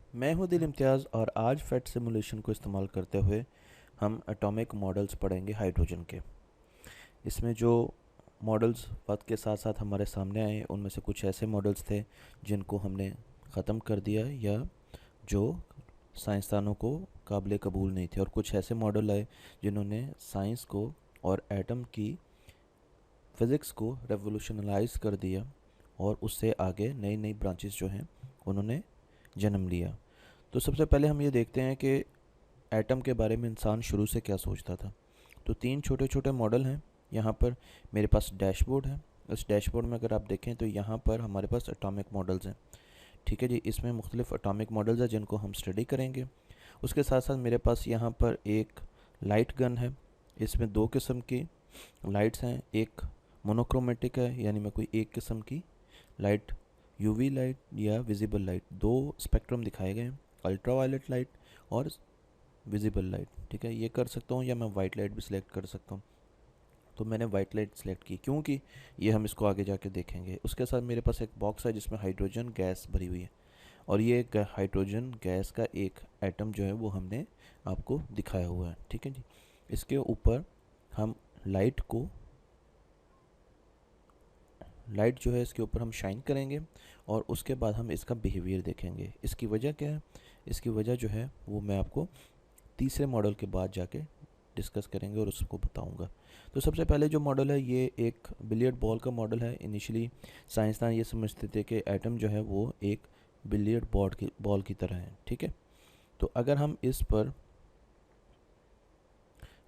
मैं हूं दिल इम्तियाज़ और आज फैट सिमुलेशन को इस्तेमाल करते हुए हम एटॉमिक मॉडल्स पढ़ेंगे हाइड्रोजन के। इसमें जो मॉडल्स वक्त के साथ साथ हमारे सामने आए उनमें से कुछ ऐसे मॉडल्स थे जिनको हमने ख़त्म कर दिया या जो साइंसदानों को काबिल कबूल नहीं थे, और कुछ ऐसे मॉडल आए जिन्होंने साइंस को और एटम की फ़िज़िक्स को रेवोल्यूशनलाइज कर दिया और उससे आगे नई नई ब्रांचेस जो हैं उन्होंने जन्म लिया। तो सबसे पहले हम ये देखते हैं कि एटम के बारे में इंसान शुरू से क्या सोचता था। तो तीन छोटे छोटे मॉडल हैं। यहाँ पर मेरे पास डैशबोर्ड है। इस डैशबोर्ड में अगर आप देखें तो यहाँ पर हमारे पास एटॉमिक मॉडल्स हैं। ठीक है जी, इसमें मुख्तलिफ एटॉमिक मॉडल्स हैं जिनको हम स्टडी करेंगे। उसके साथ साथ मेरे पास यहाँ पर एक लाइट गन है। इसमें दो किस्म की लाइट्स हैं, एक मोनोक्रोमेटिक है यानी मैं कोई एक किस्म की लाइट, यूवी लाइट या विजिबल लाइट, दो स्पेक्ट्रम दिखाए गए हैं, अल्ट्रा वायलेट लाइट और विजिबल लाइट। ठीक है, ये कर सकता हूँ या मैं वाइट लाइट भी सिलेक्ट कर सकता हूँ। तो मैंने वाइट लाइट सिलेक्ट की क्योंकि ये हम इसको आगे जाके देखेंगे। उसके साथ मेरे पास एक बॉक्स है जिसमें हाइड्रोजन गैस भरी हुई है, और ये हाइड्रोजन गैस का एक एटम जो है वो हमने आपको दिखाया हुआ है। ठीक है जी, इसके ऊपर हम लाइट को लाइट जो है इसके ऊपर हम शाइन करेंगे और उसके बाद हम इसका बिहेवियर देखेंगे। इसकी वजह क्या है, इसकी वजह जो है वो मैं आपको तीसरे मॉडल के बाद जाके डिस्कस करेंगे और उसको बताऊंगा। तो सबसे पहले जो मॉडल है ये एक बिलियर्ड बॉल का मॉडल है। इनिशियली साइंसदान ये समझते थे कि एटम जो है वो एक बिलियर्ड बॉल की तरह है। ठीक है, तो अगर हम इस पर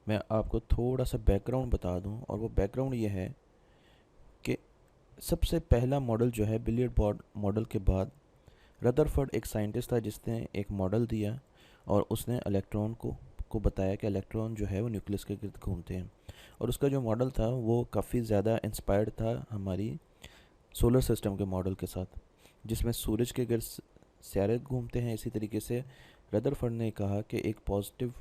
मैं आपको थोड़ा सा बैकग्राउंड बता दूं, और वो बैकग्राउंड ये है कि सबसे पहला मॉडल जो है बिलियर्ड बॉल मॉडल के बाद रदरफोर्ड एक साइंटिस्ट था जिसने एक मॉडल दिया और उसने इलेक्ट्रॉन को बताया कि इलेक्ट्रॉन जो है वो न्यूक्लियस के गिर्द घूमते हैं। और उसका जो मॉडल था वो काफ़ी ज़्यादा इंस्पायर्ड था हमारी सोलर सिस्टम के मॉडल के साथ, जिसमें सूरज के गिर्द सितारे घूमते हैं। इसी तरीके से रदरफोर्ड ने कहा कि एक पॉजिटिव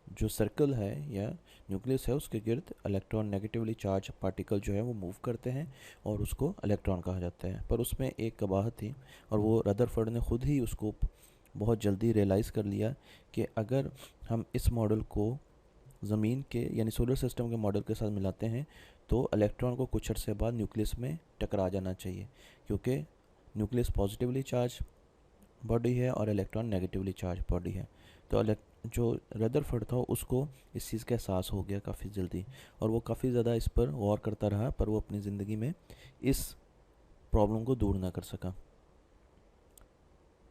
जो सर्कल है या न्यूक्लियस है उसके गिर्द इलेक्ट्रॉन नेगेटिवली चार्ज पार्टिकल जो है वो मूव करते हैं और उसको इलेक्ट्रॉन कहा जाता है। पर उसमें एक कबाहत थी और वो रदरफोर्ड ने खुद ही उसको बहुत जल्दी रियलाइज़ कर लिया कि अगर हम इस मॉडल को ज़मीन के यानी सोलर सिस्टम के मॉडल के साथ मिलाते हैं तो इलेक्ट्रॉन को कुछ अर्से बाद न्यूक्लियस में टकरा जाना चाहिए, क्योंकि न्यूक्लियस पॉजिटिवली चार्ज बॉडी है और इलेक्ट्रॉन नेगेटिवली चार्ज बॉडी है। तो जो रदरफोर्ड था उसको इस चीज़ का एहसास हो गया काफ़ी जल्दी, और वो काफ़ी ज़्यादा इस पर गौर करता रहा, पर वो अपनी ज़िंदगी में इस प्रॉब्लम को दूर ना कर सका।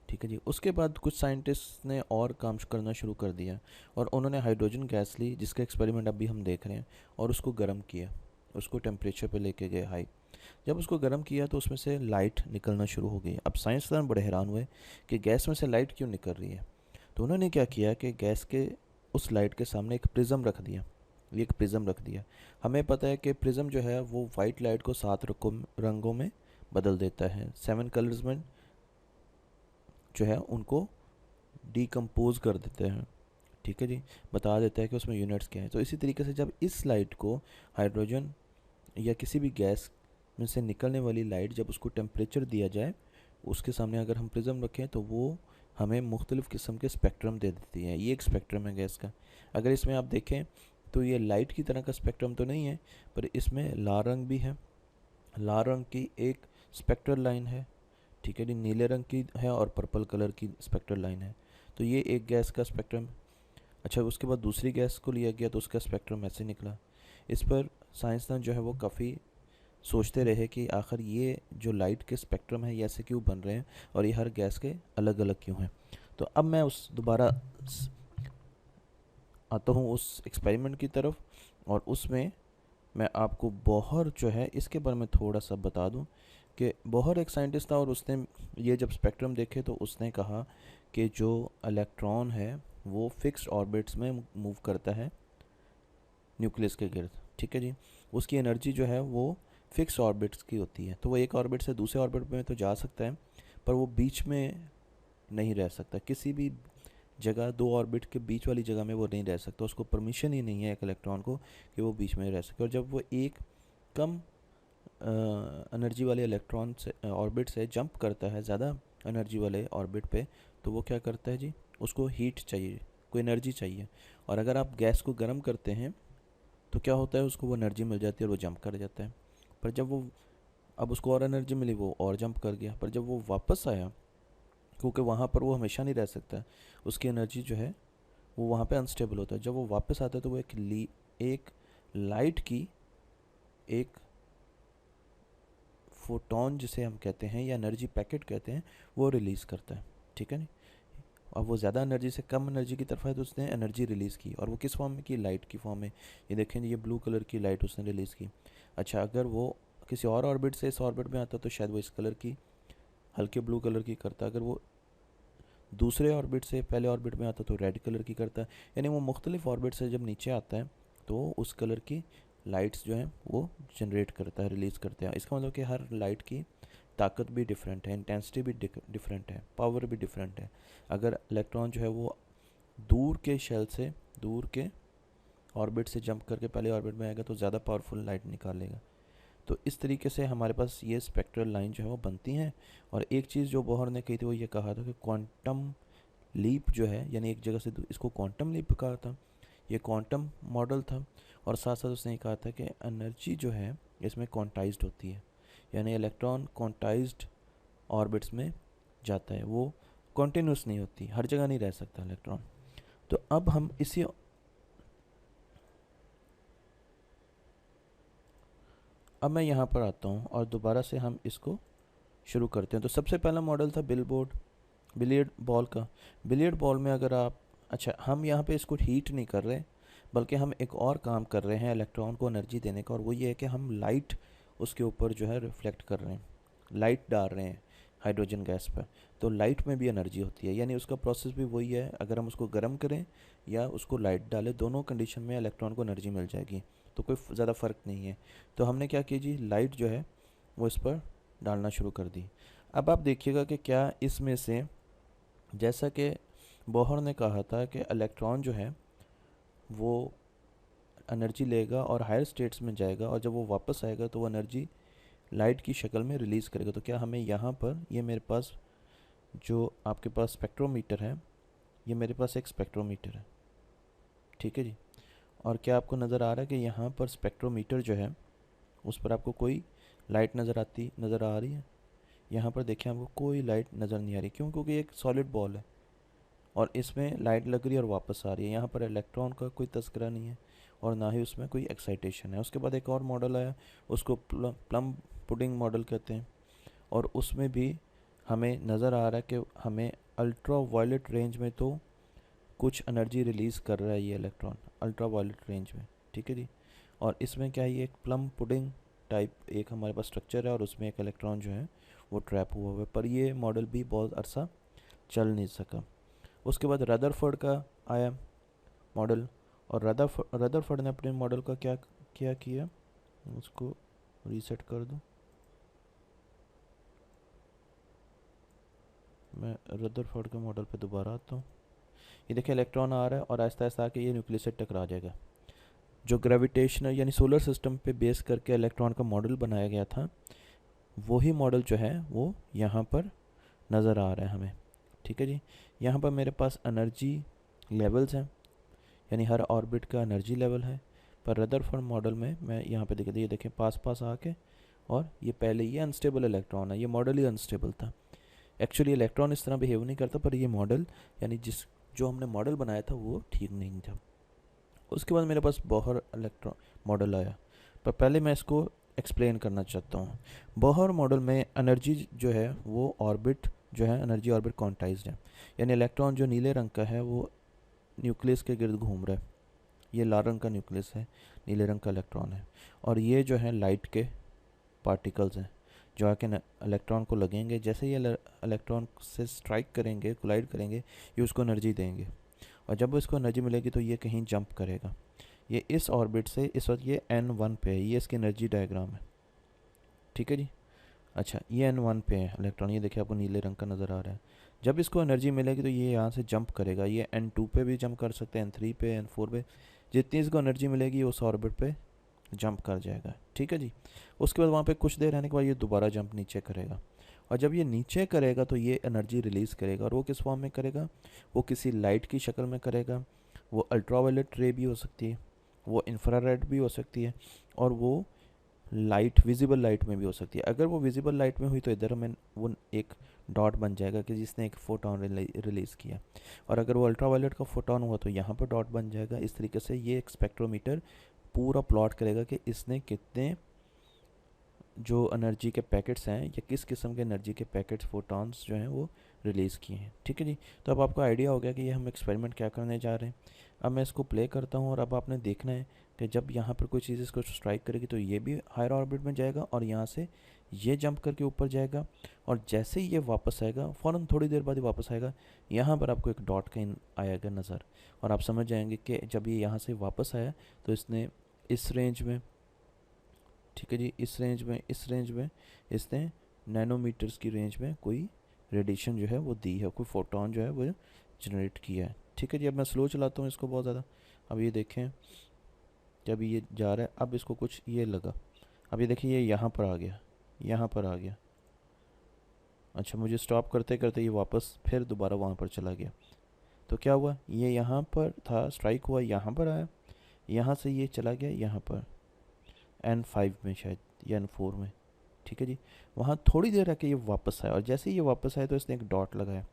ठीक है जी, उसके बाद कुछ साइंटिस्ट ने और काम करना शुरू कर दिया और उन्होंने हाइड्रोजन गैस ली, जिसका एक्सपेरिमेंट अभी हम देख रहे हैं, और उसको गर्म किया, उसको टेम्परेचर पे लेके गए हाई। जब उसको गर्म किया तो उसमें से लाइट निकलना शुरू हो गई। अब साइंसदान बड़े हैरान हुए कि गैस में से लाइट क्यों निकल रही है। तो उन्होंने क्या किया कि गैस के उस लाइट के सामने एक प्रिज्म रख दिया। ये एक प्रिज्म रख दिया। हमें पता है कि प्रिज्म जो है वो वाइट लाइट को 7 रंगों में बदल देता है, 7 कलर्स में जो है उनको डीकम्पोज कर देते हैं। ठीक है जी, बता देता है कि उसमें यूनिट्स क्या है। तो इसी तरीके से जब इस लाइट को हाइड्रोजन या किसी भी गैस में से निकलने वाली लाइट जब उसको टेम्परेचर दिया जाए, उसके सामने अगर हम प्रिज्म रखें तो वो हमें मुख्तलिफ़ किस्म के स्पेक्ट्रम दे देती है। ये एक स्पेक्ट्रम है गैस का। अगर इसमें आप देखें तो ये लाइट की तरह का स्पेक्ट्रम तो नहीं है, पर इसमें लाल रंग भी है। लाल रंग की एक स्पेक्ट्रल लाइन है। ठीक है जी, नीले रंग की है और पर्पल कलर की स्पेक्ट्रल लाइन है। तो ये एक गैस का स्पेक्ट्रम। अच्छा, उसके बाद दूसरी गैस को लिया गया तो उसका स्पेक्ट्रम ऐसे निकला। इस पर साइंसदान जो है वो काफ़ी सोचते रहे कि आखिर ये जो लाइट के स्पेक्ट्रम है ये ऐसे क्यों बन रहे हैं और ये हर गैस के अलग अलग क्यों हैं। तो अब मैं उस दोबारा आता हूँ उस एक्सपेरिमेंट की तरफ, और उसमें मैं आपको बोहर जो है इसके बारे में थोड़ा सा बता दूं कि बोहर एक साइंटिस्ट था और उसने ये जब स्पेक्ट्रम देखे तो उसने कहा कि जो इलेक्ट्रॉन है वो फिक्स्ड ऑर्बिट्स में मूव करता है न्यूक्लियस के गिर्द। ठीक है जी, उसकी एनर्जी जो है वो फिक्स ऑर्बिट्स की होती है। तो वो एक ऑर्बिट से दूसरे ऑर्बिट में तो जा सकता है, पर वो बीच में नहीं रह सकता। किसी भी जगह दो ऑर्बिट के बीच वाली जगह में वो नहीं रह सकता। उसको परमिशन ही नहीं है एक इलेक्ट्रॉन को कि वो बीच में रह सके। और जब वो एक कम एनर्जी वाले इलेक्ट्रॉन से ऑर्बिट से जंप करता है, ज़्यादा एनर्जी वाले ऑर्बिट पे, तो वो क्या करता है जी, उसको हीट चाहिए, कोई एनर्जी चाहिए। और अगर आप गैस को गर्म करते हैं तो क्या होता है, उसको वो एनर्जी मिल जाती है और वो जंप कर जाता है। पर जब वो, अब उसको और एनर्जी मिली, वो और जंप कर गया। पर जब वो वापस आया, क्योंकि वहाँ पर वो हमेशा नहीं रह सकता, उसकी एनर्जी जो है वो वहाँ पे अनस्टेबल होता है। जब वो वापस आता है तो वो एक लाइट की एक फोटोन जिसे हम कहते हैं, या एनर्जी पैकेट कहते हैं, वो रिलीज़ करता है। ठीक है नहीं, अब वो ज़्यादा एनर्जी से कम एनर्जी की तरफ है तो उसने एनर्जी रिलीज़ की, और वो किस फॉर्म में की, लाइट की फॉर्म में। ये देखें, ये ब्लू कलर की लाइट उसने रिलीज़ की। अच्छा, अगर वो किसी और ऑर्बिट से इस ऑर्बिट में आता तो शायद वो इस कलर की, हल्के ब्लू कलर की करता। अगर वो दूसरे ऑर्बिट से पहले ऑर्बिट में आता तो रेड कलर की करता है। यानी वो मुख्तलिफ ऑर्बिट से जब नीचे आता है तो उस कलर की लाइट्स जो हैं वो जनरेट करता है, रिलीज़ करता है। इसका मतलब कि हर लाइट की ताकत भी डिफरेंट है, इंटेंसिटी भी डिफरेंट है, पावर भी डिफरेंट है। अगर इलेक्ट्रॉन जो है वो दूर के शेल से, दूर के ऑर्बिट से जंप करके पहले ऑर्बिट में आएगा तो ज़्यादा पावरफुल लाइट निकालेगा। तो इस तरीके से हमारे पास ये स्पेक्ट्रल लाइन जो है वो बनती हैं। और एक चीज़ जो बोहर ने कही थी वो ये कहा था कि क्वांटम लीप जो है, यानी एक जगह से इसको क्वांटम लीप कहा था, ये क्वांटम मॉडल था। और साथ साथ उसने कहा था कि एनर्जी जो है इसमें क्वांटाइज्ड होती है, यानी इलेक्ट्रॉन क्वांटाइज्ड ऑर्बिट्स में जाता है, वो कॉन्टिन्यूस नहीं होती, हर जगह नहीं रह सकता इलेक्ट्रॉन। तो अब हम इसी, अब मैं यहाँ पर आता हूँ और दोबारा से हम इसको शुरू करते हैं। तो सबसे पहला मॉडल था बिलियर्ड बॉल का। बिलियर्ड बॉल में अगर आप, अच्छा, हम यहाँ पे इसको हीट नहीं कर रहे, बल्कि हम एक और काम कर रहे हैं इलेक्ट्रॉन को एनर्जी देने का, और वो ये है कि हम लाइट उसके ऊपर जो है रिफ्लेक्ट कर रहे हैं, लाइट डाल रहे हैं हाइड्रोजन गैस पर। तो लाइट में भी एनर्जी होती है, यानी उसका प्रोसेस भी वही है। अगर हम उसको गर्म करें या उसको लाइट डालें, दोनों कंडीशन में इलेक्ट्रॉन को एनर्जी मिल जाएगी, तो कोई ज़्यादा फ़र्क नहीं है। तो हमने क्या किया जी, लाइट जो है वो इस पर डालना शुरू कर दी। अब आप देखिएगा कि क्या इसमें से, जैसा कि बोहर ने कहा था कि इलेक्ट्रॉन जो है वो एनर्जी लेगा और हायर स्टेट्स में जाएगा, और जब वो वापस आएगा तो वो एनर्जी लाइट की शक्ल में रिलीज़ करेगा। तो क्या हमें यहाँ पर, ये मेरे पास जो आपके पास स्पेक्ट्रोमीटर है, ये मेरे पास एक स्पेक्ट्रोमीटर है, ठीक है जी। और क्या आपको नज़र आ रहा है कि यहाँ पर स्पेक्ट्रोमीटर जो है उस पर आपको कोई लाइट नज़र आ रही है? यहाँ पर देखिए आपको कोई लाइट नज़र नहीं आ रही। क्यों? क्योंकि एक सॉलिड बॉल है और इसमें लाइट लग रही है और वापस आ रही है। यहाँ पर इलेक्ट्रॉन का कोई तस्करा नहीं है और ना ही उसमें कोई एक्साइटेशन है। उसके बाद एक और मॉडल आया, उसको प्लम पुडिंग मॉडल कहते हैं, और उसमें भी हमें नज़र आ रहा है कि हमें अल्ट्रा वायलेट रेंज में तो कुछ एनर्जी रिलीज़ कर रहा है ये इलेक्ट्रॉन, अल्ट्रा वायलेट रेंज में, ठीक है जी। और इसमें क्या है, ये एक प्लम पुडिंग टाइप एक हमारे पास स्ट्रक्चर है और उसमें एक इलेक्ट्रॉन जो है वो ट्रैप हुआ हुआ है। पर ये मॉडल भी बहुत अरसा चल नहीं सका। उसके बाद रदरफोर्ड का आया मॉडल, और रदरफोर्ड ने अपने मॉडल का क्या क्या किया, उसको रीसेट कर दूं, मैं रदरफोर्ड के मॉडल पे दोबारा आता हूँ। ये देखिए इलेक्ट्रॉन आ रहा है और आहिस्ता आहिस्ता आके ये न्यूक्लियस से टकरा जाएगा। जो ग्रेविटेशनल यानी सोलर सिस्टम पे बेस करके इलेक्ट्रॉन का मॉडल बनाया गया था, वही मॉडल जो है वो यहाँ पर नज़र आ रहा है हमें, ठीक है जी। यहाँ पर मेरे पास एनर्जी लेवल्स हैं, यानी हर ऑर्बिट का एनर्जी लेवल है। पर रदरफोर्ड मॉडल में मैं यहाँ पे देखिए, ये देखें पास पास आके, और ये पहले ये अनस्टेबल इलेक्ट्रॉन है, ये मॉडल ही अनस्टेबल था। एक्चुअली इलेक्ट्रॉन इस तरह बिहेव नहीं करता, पर ये मॉडल, यानी जो हमने मॉडल बनाया था वो ठीक नहीं था। उसके बाद मेरे पास बोहर इलेक्ट्रॉन मॉडल आया, पर पहले मैं इसको एक्सप्लेन करना चाहता हूँ। बोहर मॉडल में एनर्जी जो है वो ऑर्बिट जो है, एनर्जी ऑर्बिट क्वांटाइज्ड है, यानी इलेक्ट्रॉन जो नीले रंग का है वो न्यूक्लियस के गिर्द घूम रहा है। ये लाल रंग का न्यूक्लियस है, नीले रंग का इलेक्ट्रॉन है, और ये जो है लाइट के पार्टिकल्स हैं जो आके इलेक्ट्रॉन को लगेंगे। जैसे ये इलेक्ट्रॉन से स्ट्राइक करेंगे, कोलाइड करेंगे, ये उसको एनर्जी देंगे, और जब इसको एनर्जी मिलेगी तो ये कहीं जंप करेगा। ये इस ऑर्बिट से इस वक्त ये N1 पे है, ये इसकी एनर्जी डायग्राम है, ठीक है जी। अच्छा, ये N1 पे है इलेक्ट्रॉन, ये देखिए आपको नीले रंग का नज़र आ रहा है। जब इसको एनर्जी मिलेगी तो ये यहाँ से जंप करेगा, ये N2 पे भी जंप कर सकते हैं, N3 पे, N4 पे, जितनी इसको एनर्जी मिलेगी उस ऑर्बिट पे जंप कर जाएगा, ठीक है जी। उसके बाद वहाँ पे कुछ देर रहने के बाद ये दोबारा जंप नीचे करेगा, और जब ये नीचे करेगा तो ये एनर्जी रिलीज़ करेगा, और वो किस फॉर्म में करेगा, वो किसी लाइट की शक्ल में करेगा। वो अल्ट्रावायलेट रे भी हो सकती है, वो इंफ्रारेड भी हो सकती है, और वो लाइट, विजिबल लाइट में भी हो सकती है। अगर वो विजिबल लाइट में हुई तो इधर हमें वो एक डॉट बन जाएगा कि जिसने एक फोटोन रिलीज़ किया, और अगर वो अल्ट्रावायलेट का फोटोन हुआ तो यहाँ पर डॉट बन जाएगा। इस तरीके से ये एक स्पेक्ट्रोमीटर पूरा प्लॉट करेगा कि इसने कितने जो एनर्जी के पैकेट्स हैं या किस किस्म के एनर्जी के पैकेट्स, फोटॉन्स जो हैं वो रिलीज़ किए हैं। ठीक है जी। तो अब आपको आइडिया हो गया कि ये हम एक्सपेरिमेंट क्या करने जा रहे हैं। अब मैं इसको प्ले करता हूँ, और अब आपने देखना है कि जब यहाँ पर कोई चीज़ इसको स्ट्राइक करेगी तो ये भी हायर ऑर्बिट में जाएगा, और यहाँ से ये जंप करके ऊपर जाएगा, और जैसे ही ये वापस आएगा, फ़ौरन थोड़ी देर बाद ही वापस आएगा, यहाँ पर आपको एक डॉट का आएगा नज़र, और आप समझ जाएंगे कि जब ये यहाँ से वापस आया तो इसने इस रेंज में, ठीक है जी, इस रेंज में इसने नैनोमीटर्स की रेंज में कोई रेडिएशन जो है वो दी है, कोई फोटोन जो है वो जनरेट किया है। ठीक है जी। अब मैं स्लो चलाता हूँ इसको बहुत ज़्यादा। अब ये देखें, जब ये जा रहा है, अब इसको कुछ ये लगा, अब ये देखिए ये यहाँ पर आ गया, यहाँ पर आ गया। अच्छा, मुझे स्टॉप करते करते ये वापस फिर दोबारा वहाँ पर चला गया। तो क्या हुआ, ये यहाँ पर था, स्ट्राइक हुआ, यहाँ पर आया, यहाँ से ये चला गया यहाँ पर N5 में शायद, या N4 में। ठीक है जी। वहाँ थोड़ी देर रह के ये वापस आया, और जैसे ही ये वापस आया तो इसने एक डॉट लगाया।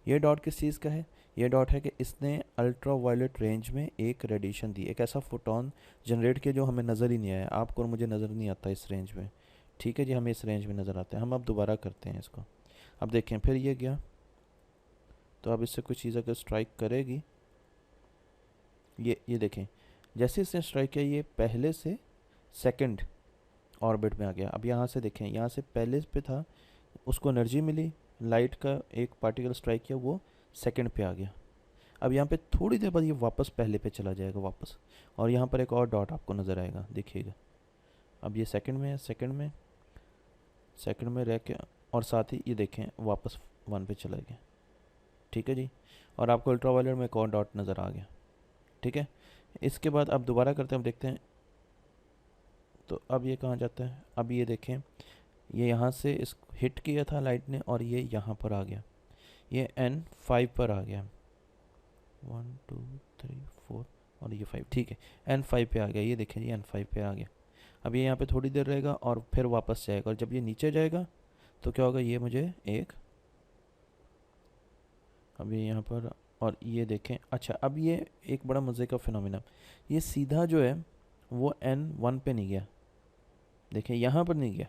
ये डॉट किस चीज़ का है, ये डॉट है कि इसने अल्ट्रा वायलेट रेंज में एक रेडिएशन दी, एक ऐसा फोटोन जनरेट किया जो हमें नज़र ही नहीं आया। आपको और मुझे नज़र नहीं आता इस रेंज में। ठीक है जी, हमें इस रेंज में नज़र आता है। हम अब दोबारा करते हैं इसको। अब देखें, फिर ये गया, तो अब इससे कुछ चीज़ अगर स्ट्राइक करेगी, ये देखें, जैसे इसने स्ट्राइक किया ये पहले से सेकंड ऑर्बिट में आ गया। अब यहाँ से देखें, यहाँ से पहले पे था, उसको एनर्जी मिली, लाइट का एक पार्टिकल स्ट्राइक किया, वो सेकंड पे आ गया। अब यहाँ पे थोड़ी देर बाद ये वापस पहले पे चला जाएगा वापस, और यहाँ पर एक और डॉट आपको नज़र आएगा, देखिएगा। अब ये सेकंड में है, सेकंड में रह के, और साथ ही ये देखें वापस 1 पे चला गया। ठीक है जी। और आपको अल्ट्रावायलेट में एक और डॉट नज़र आ गया। ठीक है। इसके बाद अब दोबारा करते हैं, अब देखते हैं तो अब ये कहाँ जाता है। अब ये देखें, ये यहाँ से इस हिट किया था लाइट ने, और ये यहाँ पर आ गया, ये N5 पर आ गया, 1 2 3 4 और ये 5। ठीक है, N5 पे आ गया, ये देखें, ये N5 पे आ गया। अब ये यहाँ पे थोड़ी देर रहेगा और फिर वापस जाएगा, और जब ये नीचे जाएगा तो क्या होगा, ये मुझे एक, अब ये यहाँ पर, और ये देखें। अच्छा, अब ये एक बड़ा मज़े का फिनोमिना, ये सीधा जो है वो N1 पे नहीं गया, देखें यहाँ पर नहीं गया।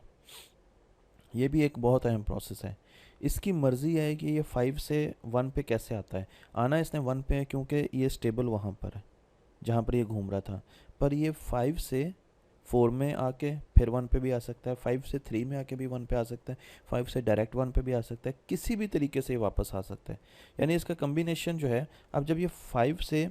ये भी एक बहुत अहम प्रोसेस है। इसकी मर्ज़ी है कि ये 5 से 1 पे कैसे आता है। आना इसने 1 पे है क्योंकि ये स्टेबल वहाँ पर है जहाँ पर ये घूम रहा था, पर ये 5 से 4 में आके फिर 1 पे भी आ सकता है, 5 से 3 में आके भी 1 पे आ सकता है, 5 से डायरेक्ट 1 पे भी आ सकता है, किसी भी तरीके से ये वापस आ सकता है। यानी इसका कम्बिनेशन जो है, अब जब ये 5 से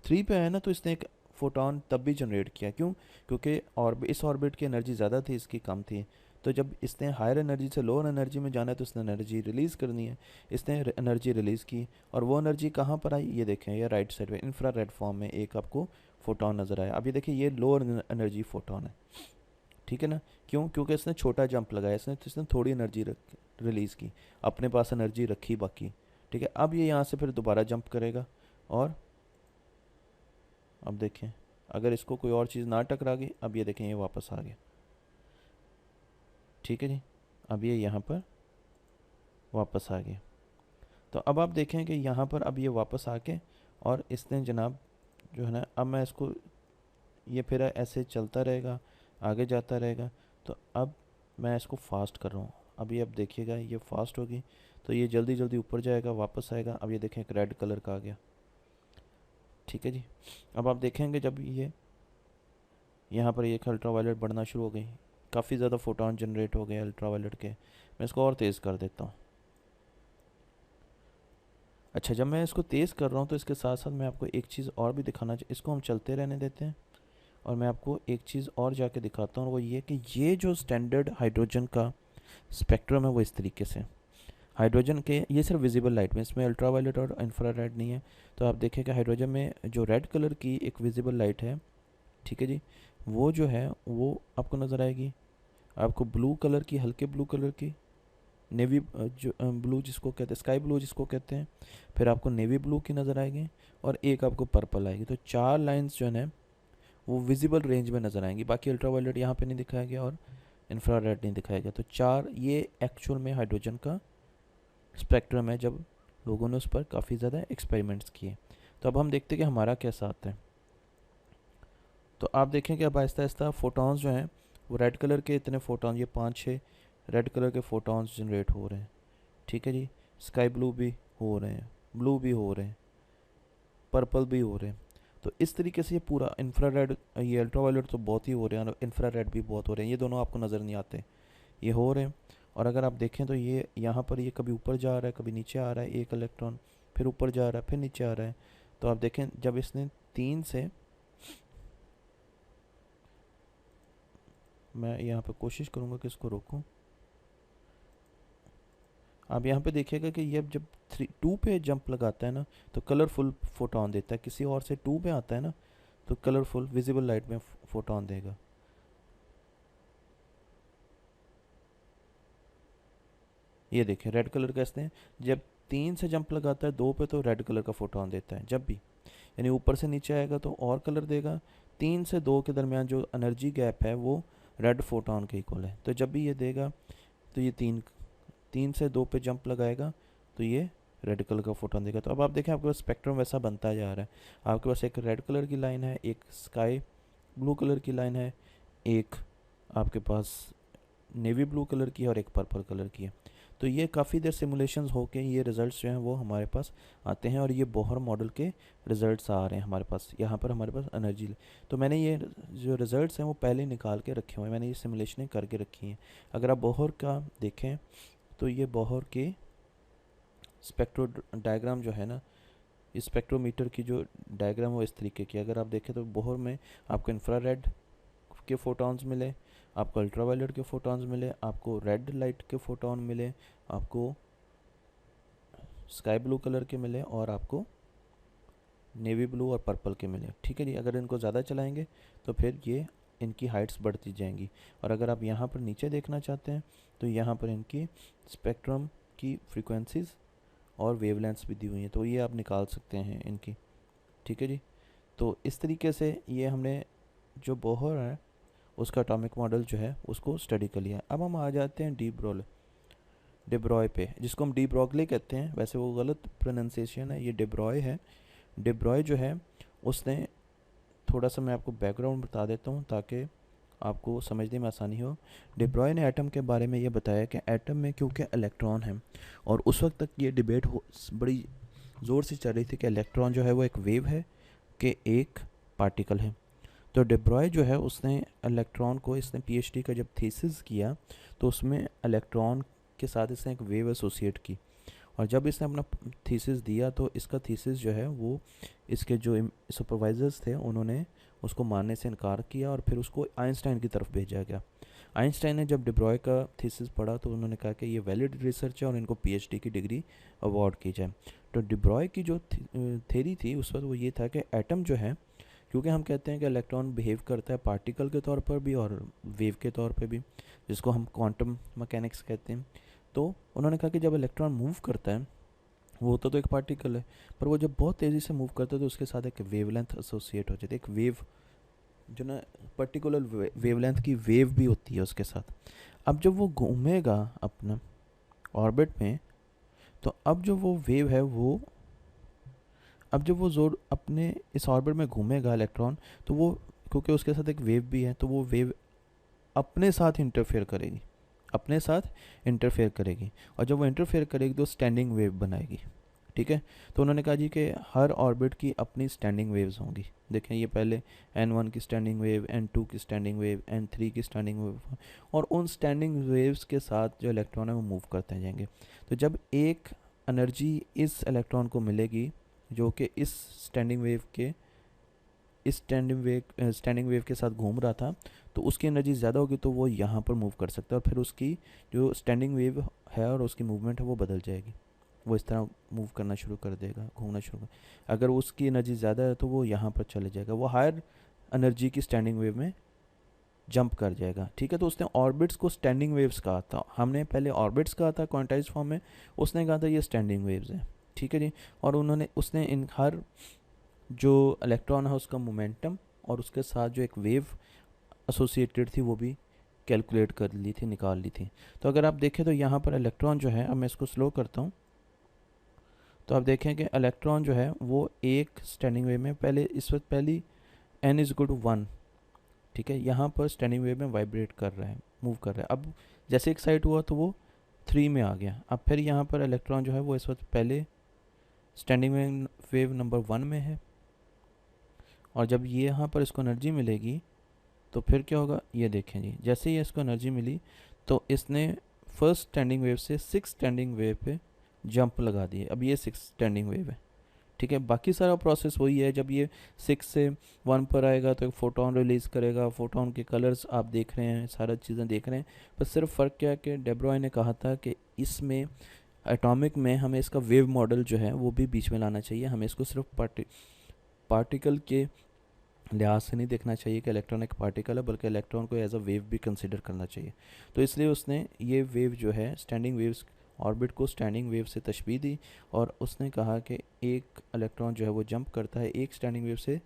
3 पे है ना, तो इसने एक फोटोन तब भी जनरेट किया। क्यों? क्योंकि और इस ऑर्बिट की एनर्जी ज़्यादा थी, इसकी कम थी। तो जब इसने हायर एनर्जी से लोअर एनर्जी में जाना है तो इसने एनर्जी रिलीज़ करनी है, इसने एनर्जी रिलीज़ की। और वो एनर्जी कहाँ पर आई, ये देखें, ये राइट साइड में इंफ्रारेड फॉर्म में एक आपको फोटोन नज़र आया। अब ये देखिए, ये लोअर एनर्जी फोटोन है। ठीक है ना। क्यों? क्योंकि इसने छोटा जंप लगाया, इसने थोड़ी एनर्जी रिलीज़ की, अपने पास एनर्जी रखी बाकी। ठीक है। अब ये यहाँ से फिर दोबारा जंप करेगा, और अब देखें, अगर इसको कोई और चीज़ ना टकरा गई, अब ये देखें, ये वापस आ गया। ठीक है जी। अब ये यहाँ पर वापस आ गया। तो अब आप देखें कि यहाँ पर अब ये वापस आके, और इसने जनाब जो है ना, अब मैं इसको, ये फिर ऐसे चलता रहेगा, आगे जाता रहेगा। तो अब मैं इसको फास्ट कर रहा हूँ। अभी अब देखिएगा, ये फास्ट होगी तो ये जल्दी जल्दी ऊपर जाएगा, वापस आएगा। अब ये देखें, एक रेड कलर का आ गया। ठीक है जी। अब आप देखेंगे जब ये यहाँ पर एक अल्ट्रावायलेट बढ़ना शुरू हो गई, काफ़ी ज़्यादा फोटोन जनरेट हो गए अल्ट्रावायलेट के। मैं इसको और तेज़ कर देता हूँ। अच्छा, जब मैं इसको तेज़ कर रहा हूँ तो इसके साथ साथ मैं आपको एक चीज़ और भी दिखाना चाहिए। इसको हम चलते रहने देते हैं, और मैं आपको एक चीज़ और जाके दिखाता हूँ। वो ये कि ये जो स्टैंडर्ड हाइड्रोजन का स्पेक्ट्रम है वो इस तरीके से, हाइड्रोजन के, ये सिर्फ विजिबल लाइट में, इसमें अल्ट्रावायलेट और इंफ्रारेड नहीं है। तो आप देखें कि हाइड्रोजन में जो रेड कलर की एक विजिबल लाइट है, ठीक है जी, वो जो है वो आपको नज़र आएगी। आपको ब्लू कलर की, हल्के ब्लू कलर की, नेवी जो ब्लू जिसको कहते हैं, स्काई ब्लू जिसको कहते हैं, फिर आपको नेवी ब्लू की नज़र आएगी, और एक आपको पर्पल आएगी। तो 4 लाइंस जो है वो विजिबल रेंज में नज़र आएंगी। बाकी अल्ट्रावायलेट यहाँ पे नहीं दिखाया गया और इंफ्रारेड नहीं दिखाया गया। तो 4 ये एक्चुअल में हाइड्रोजन का स्पेक्ट्रम है, जब लोगों ने उस पर काफ़ी ज़्यादा एक्सपेरिमेंट्स किए। तो अब हम देखते हैं कि हमारा कैसा आता है। तो आप देखें कि अब आहिस्ता आहिस्ता फोटॉन्स जो हैं वो रेड कलर के, इतने फोटॉन, ये 5-6 रेड कलर के फोटॉन्स जनरेट हो रहे हैं। ठीक है जी। स्काई ब्लू भी हो रहे हैं, ब्लू भी हो रहे हैं, पर्पल भी हो रहे हैं। तो इस तरीके से ये पूरा इंफ्रारेड, ये अल्ट्रावायलेट तो बहुत ही हो रहे हैं और इंफ्रारेड भी बहुत हो रहे हैं। ये दोनों आपको नज़र नहीं आते, ये हो रहे हैं। और अगर आप देखें तो ये यहाँ पर ये कभी ऊपर जा रहा है, कभी नीचे आ रहा है, एक इलेक्ट्रॉन फिर ऊपर जा रहा है, फिर नीचे आ रहा है। तो आप देखें जब इसने 3 से, मैं यहाँ पे कोशिश करूँगा कि इसको रोकूं। आप यहाँ पे देखिएगा कि ये जब 2 पे जंप लगाता है ना, तो कलरफुल फोटोन देता है। किसी और से 2 पे आता है ना, तो कलरफुल विजिबल लाइट में फोटोन देगा। ये देखें रेड कलर का, इसने जब 3 से जंप लगाता है 2 पे, तो रेड कलर का फोटोन देता है जब भी, यानी ऊपर से नीचे आएगा तो और कलर देगा। 3 से 2 के दरमियान जो एनर्जी गैप है वो रेड फोटोन के इक्वल है। तो जब भी ये देगा तो ये 3 से 2 पे जंप लगाएगा तो ये रेड कलर का फोटोन देगा। तो अब आप देखें आपके पास स्पेक्ट्रम वैसा बनता जा रहा है। आपके पास एक रेड कलर की लाइन है, एक स्काई ब्लू कलर की लाइन है, एक आपके पास नेवी ब्लू कलर की है और एक पर्पल कलर की है। तो ये काफ़ी देर सिमुलेशंस होके ये रिज़ल्ट्स जो हैं वो हमारे पास आते हैं, और ये बोहर मॉडल के रिज़ल्ट्स आ रहे हैं हमारे पास। यहाँ पर हमारे पास एनर्जी, तो मैंने ये जो रिज़ल्ट्स हैं वो पहले निकाल के रखे हुए हैं, मैंने ये सिमुलेशनें करके रखी हैं। अगर आप बोहर का देखें तो ये बोहर के स्पेक्ट्रो डायग्राम जो है ना, इस स्पेक्ट्रोमीटर की जो डायग्राम वो इस तरीके की। अगर आप देखें तो बोहर में आपको इंफ्रारेड के फोटॉन्स मिले, आपको अल्ट्रावायलेट के फोटॉन्स मिले, आपको रेड लाइट के फोटॉन मिले, आपको स्काई ब्लू कलर के मिले, और आपको नेवी ब्लू और पर्पल के मिले। ठीक है जी। अगर इनको ज़्यादा चलाएंगे तो फिर ये इनकी हाइट्स बढ़ती जाएंगी। और अगर आप यहाँ पर नीचे देखना चाहते हैं तो यहाँ पर इनकी स्पेक्ट्रम की फ्रीक्वेंसीज और वेवलेंथ्स भी दी हुई हैं, तो ये आप निकाल सकते हैं इनकी। ठीक है जी। तो इस तरीके से ये हमने जो बोहर है उसका एटॉमिक मॉडल जो है उसको स्टडी कर लिया। अब हम आ जाते हैं डिब्रॉय पे, जिसको हम डी ब्रॉगली कहते हैं। वैसे वो गलत प्रोनाउंसिएशन है, ये डिब्रॉय है। डिब्रॉय जो है उसने, थोड़ा सा मैं आपको बैकग्राउंड बता देता हूँ ताकि आपको समझने में आसानी हो। डिब्रॉय ने एटम के बारे में ये बताया कि एटम में क्योंकि इलेक्ट्रॉन है, और उस वक्त तक ये डिबेट बड़ी ज़ोर से चल रही थी कि इलेक्ट्रॉन जो है वो एक वेव है कि एक पार्टिकल है। तो डिब्रॉय जो है उसने इलेक्ट्रॉन को, इसने पीएचडी का जब थीसिस किया तो उसमें इलेक्ट्रॉन के साथ इसने एक वेव एसोसिएट की। और जब इसने अपना थीसिस दिया तो इसका थीसिस जो है वो, इसके जो सुपरवाइजर्स थे उन्होंने उसको मानने से इनकार किया, और फिर उसको आइंस्टाइन की तरफ भेजा गया। आइंस्टाइन ने जब डिब्रॉय का थीसिस पढ़ा तो उन्होंने कहा कि ये वैलिड रिसर्च है और इनको पीएचडी की डिग्री अवार्ड की जाए। तो डिब्रॉय की जो थेरी थी उस वक्त वो ये था कि एटम जो है, क्योंकि हम कहते हैं कि इलेक्ट्रॉन बिहेव करता है पार्टिकल के तौर पर भी और वेव के तौर पर भी, जिसको हम क्वांटम मैकेनिक्स कहते हैं। तो उन्होंने कहा कि जब इलेक्ट्रॉन मूव करता है, वो होता तो एक पार्टिकल है, पर वो जब बहुत तेज़ी से मूव करता है तो उसके साथ एक वेवलेंथ एसोसिएट हो जाती है। एक वेव जो ना, पर्टिकुलर वेवलेंथ की वेव भी होती है उसके साथ। अब जब वो घूमेगा अपना ऑर्बिट में, तो अब जो वो वेव है वो, अब जब वो जोर अपने इस ऑर्बिट में घूमेगा इलेक्ट्रॉन, तो वो, क्योंकि उसके साथ एक वेव भी है, तो वो वेव अपने साथ इंटरफेयर करेगी, अपने साथ इंटरफेयर करेगी। और जब वो इंटरफेयर करेगी तो स्टैंडिंग वेव बनाएगी। ठीक है। तो उन्होंने कहा जी कि हर ऑर्बिट की अपनी स्टैंडिंग वेव्स होंगी। देखें ये पहले n1 की स्टैंडिंग वेव, n2 की स्टैंडिंग वेव, n3 की स्टैंडिंग वेव, और उन स्टैंडिंग वेव्स के साथ जो इलेक्ट्रॉन है वो मूव करते जाएंगे। तो जब एक एनर्जी इस इलेक्ट्रॉन को मिलेगी जो कि इस स्टैंडिंग वेव के, इस स्टैंडिंग वेव के साथ घूम रहा था, तो उसकी एनर्जी ज़्यादा होगी तो वो यहाँ पर मूव कर सकता है, और फिर उसकी जो स्टैंडिंग वेव है और उसकी मूवमेंट है वो बदल जाएगी। वो इस तरह मूव करना शुरू कर देगा, घूमना शुरू कर। अगर उसकी एनर्जी ज़्यादा है तो वो यहाँ पर चले जाएगा, वो हायर एनर्जी की स्टैंडिंग वेव में जंप कर जाएगा, ठीक है। तो उसने ऑर्बिट्स को स्टैंडिंग वेव्स कहा था, हमने पहले ऑर्बिट्स कहा था क्वांटाइज फॉर्म में, उसने कहा था ये स्टैंडिंग वेव्स है, ठीक है जी। और उसने इन हर जो इलेक्ट्रॉन है उसका मोमेंटम और उसके साथ जो एक वेव एसोसिएटेड थी वो भी कैलकुलेट कर ली थी, निकाल ली थी। तो अगर आप देखें तो यहाँ पर इलेक्ट्रॉन जो है, अब मैं इसको स्लो करता हूँ, तो आप देखें कि इलेक्ट्रॉन जो है वो एक स्टैंडिंग वेव में पहले इस वक्त पहली n इज इक्वल टू 1, ठीक है, यहाँ पर स्टैंडिंग वेव में वाइब्रेट कर रहा है, मूव कर रहा है। अब जैसे एक्साइट हुआ तो वो 3 में आ गया। अब फिर यहाँ पर इलेक्ट्रॉन जो है वो इस वक्त पहले स्टैंडिंग वेव नंबर 1 में है, और जब ये यहाँ पर इसको एनर्जी मिलेगी तो फिर क्या होगा, ये देखें जी, जैसे ही इसको एनर्जी मिली तो इसने फर्स्ट स्टैंडिंग वेव से 6 स्टैंडिंग वेव पे जंप लगा दिए। अब ये 6 स्टैंडिंग वेव है, ठीक है। बाकी सारा प्रोसेस वही है, जब ये 6 से 1 पर आएगा तो एक फोटोन रिलीज़ करेगा, फोटोन के कलर्स आप देख रहे हैं, सारा चीज़ें देख रहे हैं। पर सिर्फ फ़र्क क्या है कि डे ब्रॉय ने कहा था कि इसमें एटॉमिक में हमें इसका वेव मॉडल जो है वो भी बीच में लाना चाहिए, हमें इसको सिर्फ पार्टिकल के लिहाज से नहीं देखना चाहिए कि इलेक्ट्रॉन एक पार्टिकल है, बल्कि इलेक्ट्रॉन को एज अ वेव भी कंसिडर करना चाहिए। तो इसलिए उसने ये वेव जो है स्टैंडिंग वेव्स, ऑर्बिट को स्टैंडिंग वेव से तशबीह दी, और उसने कहा कि एक इलेक्ट्रॉन जो है वो जंप करता है एक स्टैंडिंग वेव से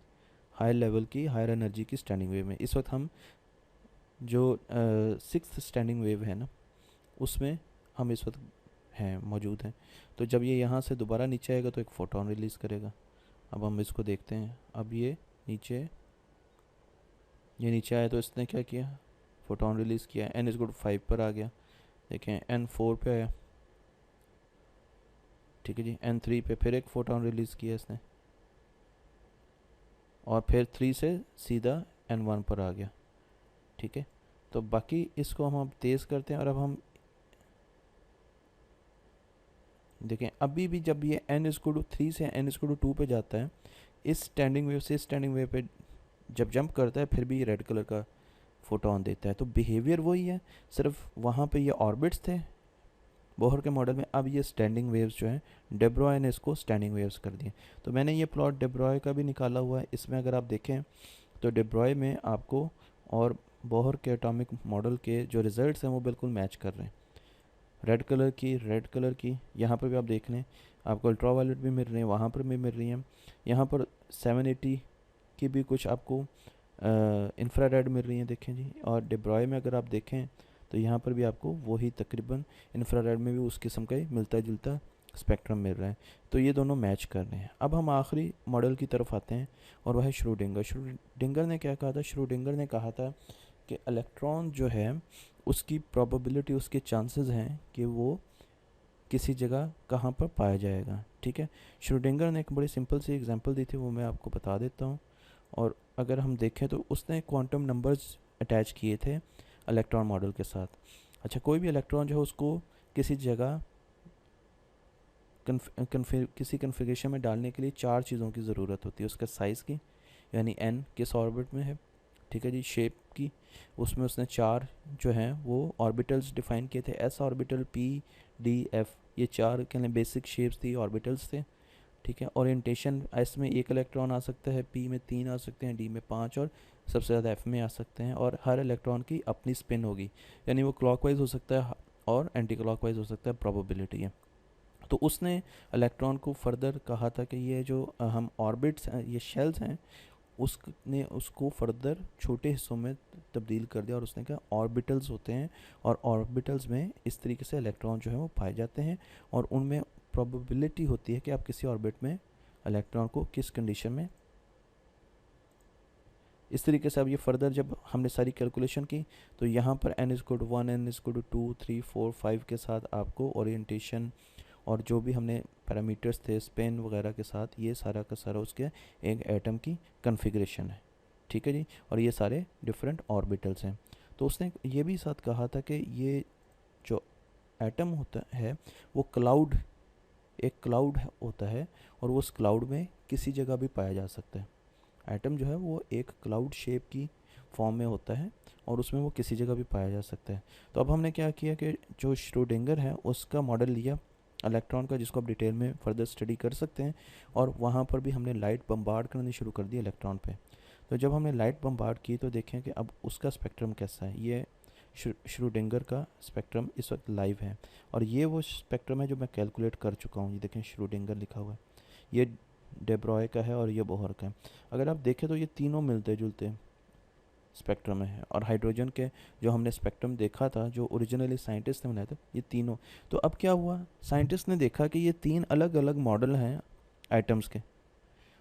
हायर लेवल की, हायर एनर्जी की स्टैंडिंग वेव में। इस वक्त हम जो 6th स्टैंडिंग वेव है ना, उसमें हम इस वक्त हैं, मौजूद हैं। तो जब ये यहाँ से दोबारा नीचे आएगा तो एक फोटोन रिलीज़ करेगा। अब हम इसको देखते हैं, अब ये नीचे आया तो इसने क्या किया, फोटोन रिलीज़ किया, n इज गुड 5 पर आ गया, देखें n 4 पे आया, ठीक है जी। n 3 पे फिर एक फोटोन रिलीज़ किया इसने, और फिर 3 से सीधा n 1 पर आ गया, ठीक है। तो बाकी इसको हम अब तेज़ करते हैं, और अब हम देखें अभी भी जब ये n इज टू 3 से n इज टू 2 पे जाता है, इस स्टैंडिंग वेव से स्टैंडिंग वेव पे जब जंप करता है फिर भी ये रेड कलर का फोटोन देता है। तो बिहेवियर वही है, सिर्फ वहाँ पे ये ऑर्बिट्स थे बोहर के मॉडल में, अब ये स्टैंडिंग वेव्स जो हैं डे ब्रॉय ने इसको स्टैंडिंग वेव्स कर दिए। तो मैंने ये प्लॉट डे ब्रॉय का भी निकाला हुआ है, इसमें अगर आप देखें तो डे ब्रॉय में आपको और बोहर के एटॉमिक मॉडल के जो रिजल्ट्स हैं वो बिल्कुल मैच कर रहे हैं। रेड कलर की यहाँ पर भी आप देख लें, आपको अल्ट्रावायलेट भी मिल रही हैं, वहाँ पर भी मिल रही हैं, यहाँ पर 780 की भी कुछ आपको इंफ्रारेड मिल रही हैं, देखें जी। और डे ब्रॉय में अगर आप देखें तो यहाँ पर भी आपको वही तकरीबन इंफ्रारेड में भी उस किस्म का ही मिलता जुलता स्पेक्ट्रम मिल रहा है। तो ये दोनों मैच कर रहे हैं। अब हम आखिरी मॉडल की तरफ आते हैं, और वह है श्रोडिंगर ने क्या कहा था, श्रोडिंगर ने कहा था कि इलेक्ट्रॉन जो है उसकी प्रोबेबिलिटी, उसके चांसेस हैं कि वो किसी जगह कहाँ पर पाया जाएगा, ठीक है। श्रोडिंगर ने एक बड़ी सिंपल सी एग्जांपल दी थी, वो मैं आपको बता देता हूँ। और अगर हम देखें तो उसने क्वांटम नंबर्स अटैच किए थे इलेक्ट्रॉन मॉडल के साथ। अच्छा, कोई भी इलेक्ट्रॉन जो है उसको किसी जगह किसी कन्फिग्रेशन में डालने के लिए 4 चीज़ों की ज़रूरत होती है। उसका साइज़ की, यानी n किस ऑर्बिट में है, ठीक है जी। शेप की, उसमें उसने 4 जो हैं वो ऑर्बिटल्स डिफ़ाइन किए थे, s orbital, p, d, f, ये 4 के लिए बेसिक शेप्स थी, ऑर्बिटल्स थे, ठीक है। ओरिएंटेशन, s में 1 इलेक्ट्रॉन आ सकता है, p में 3 आ सकते हैं, d में 5 और सबसे ज़्यादा f में आ सकते हैं। और हर इलेक्ट्रॉन की अपनी स्पिन होगी, यानी वो क्लॉकवाइज हो सकता है और एंटी क्लॉकवाइज हो सकता है, प्रोबेबिलिटी है। तो उसने इलेक्ट्रॉन को फर्दर कहा था कि ये जो हम ऑर्बिट्स हैं, ये शेल्स हैं, उसने उसको फर्दर छोटे हिस्सों में तब्दील कर दिया, और उसने कहा ऑर्बिटल्स होते हैं, और ऑर्बिटल्स में इस तरीके से इलेक्ट्रॉन जो है वो पाए जाते हैं, और उनमें प्रोबेबिलिटी होती है कि आप किसी ऑर्बिट में इलेक्ट्रॉन को किस कंडीशन में। इस तरीके से अब ये फर्दर जब हमने सारी कैलकुलेशन की तो यहाँ पर n is good 1, n is good 2, 3, 4, 5 के साथ आपको ओरिएंटेशन और जो भी हमने पैरामीटर्स थे स्पेन वगैरह के साथ, ये सारा का सारा उसके एक एटम की कन्फिग्रेशन है, ठीक है जी। और ये सारे डिफरेंट ऑर्बिटल्स हैं। तो उसने ये भी साथ कहा था कि ये जो एटम होता है वो एक क्लाउड होता है, और वो उस क्लाउड में किसी जगह भी पाया जा सकता है। एटम जो है वो एक क्लाउड शेप की फॉर्म में होता है, और उसमें वो किसी जगह भी पाया जा सकता है। तो अब हमने क्या किया कि जो श्रोडिंगर है उसका मॉडल लिया इलेक्ट्रॉन का, जिसको आप डिटेल में फर्दर स्टडी कर सकते हैं, और वहाँ पर भी हमने लाइट बम्बार्ड करनी शुरू कर दी इलेक्ट्रॉन पे। तो जब हमने लाइट बम्बार्ड की तो देखें कि अब उसका स्पेक्ट्रम कैसा है। ये श्रोडिंगर का स्पेक्ट्रम इस वक्त लाइव है, और ये वो स्पेक्ट्रम है जो मैं कैलकुलेट कर चुका हूँ। ये देखें श्रोडिंगर लिखा हुआ है, ये डे ब्रॉय का है और ये बोहर का है। अगर आप देखें तो ये तीनों मिलते जुलते स्पेक्ट्रम में है, और हाइड्रोजन के जो हमने स्पेक्ट्रम देखा था जो ओरिजिनली साइंटिस्ट ने बनाया था, ये तीनों। तो अब क्या हुआ, साइंटिस्ट ने देखा कि ये तीन अलग अलग मॉडल हैं एटम्स के,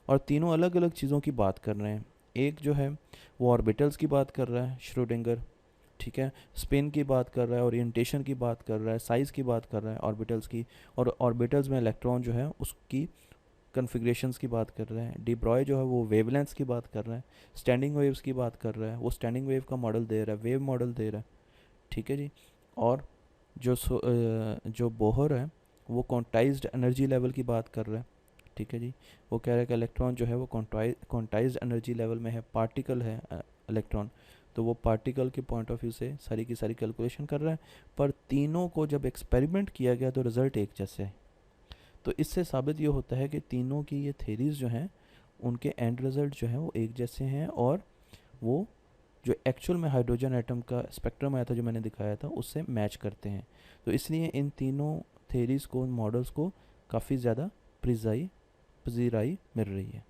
और तीनों अलग अलग चीज़ों की बात कर रहे हैं। एक जो है वो ऑर्बिटल्स की बात कर रहा है श्रोडिंगर, ठीक है, स्पिन की बात कर रहा है, ओरिएंटेशन की बात कर रहा है, साइज़ की बात कर रहा है ऑर्बिटल्स की, और ऑर्बिटल्स में इलेक्ट्रॉन जो है उसकी कन्फिग्रेशंस की बात कर रहे हैं। डी ब्रॉय जो है वो वेवलेंथ्स की बात कर रहा है, स्टैंडिंग वेव्स की बात कर रहा है, वो स्टैंडिंग वेव का मॉडल दे रहा है, वेव मॉडल दे रहा है, ठीक है जी। और जो बोहर है वो क्वांटाइज्ड एनर्जी लेवल की बात कर रहा है, ठीक है जी। वो कह रहा है कि इलेक्ट्रॉन जो है वो क्वांटाइज्ड एनर्जी लेवल में है, पार्टिकल है इलेक्ट्रॉन, तो वो पार्टिकल के पॉइंट ऑफ व्यू से सारी की सारी कैलकुलेशन कर रहा है। पर तीनों को जब एक्सपेरिमेंट किया गया तो रिज़ल्ट एक जैसे है। तो इससे साबित ये होता है कि तीनों की ये थेरीज जो हैं उनके एंड रिजल्ट जो हैं वो एक जैसे हैं, और वो जो एक्चुअल में हाइड्रोजन एटम का स्पेक्ट्रम आया था जो मैंने दिखाया था उससे मैच करते हैं। तो इसलिए इन तीनों थेरीज को, मॉडल्स को काफ़ी ज़्यादा पजीराई मिल रही है।